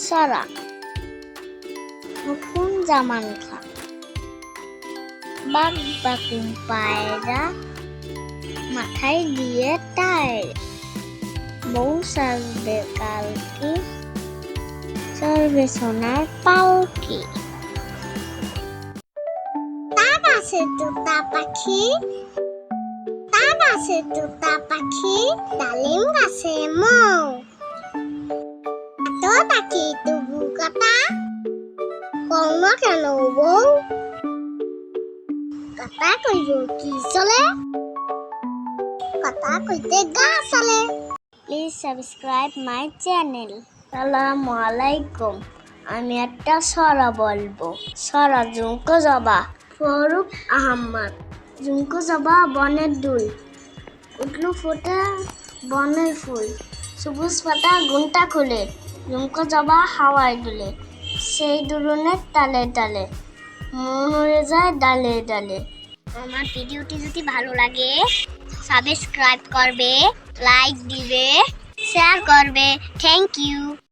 সরা হুকুম জামান খান, বাঘ বাকুম পায়রা মাথায় দিয়ে টায়, বউ সাজবে কালকে চড়বে সোনার পালকি। তার আছে তোতা পাখি, তার গাছে তোতা পাখি, ডালিম গাছে মৌ, এত পাখি তবু কথা কম কেন বউ, কথা কইব কি চলে, কথা কইতে গা চলে। Please subscribe my channel. আসসালামু আলাইকুম। আমি একটা সরা বলবো। সরা ঝুমকো জবা। ফরুক আহমদ। ঝুমকো জবা বনের দুল, উঠলো ফোটে বনের ফুল, সবুজ পাতা ঘুমটা খুলে, ঝুমকো জবা হাওয়ায় দুলে, সেই দুলনের তালে তালে মন উড়ে যায় ডালে ডালে। আমার ভিডিওটি যদি ভালো লাগে সাবস্ক্রাইব করবে, লাইক দিবে, শেয়ার করবে। Thank you.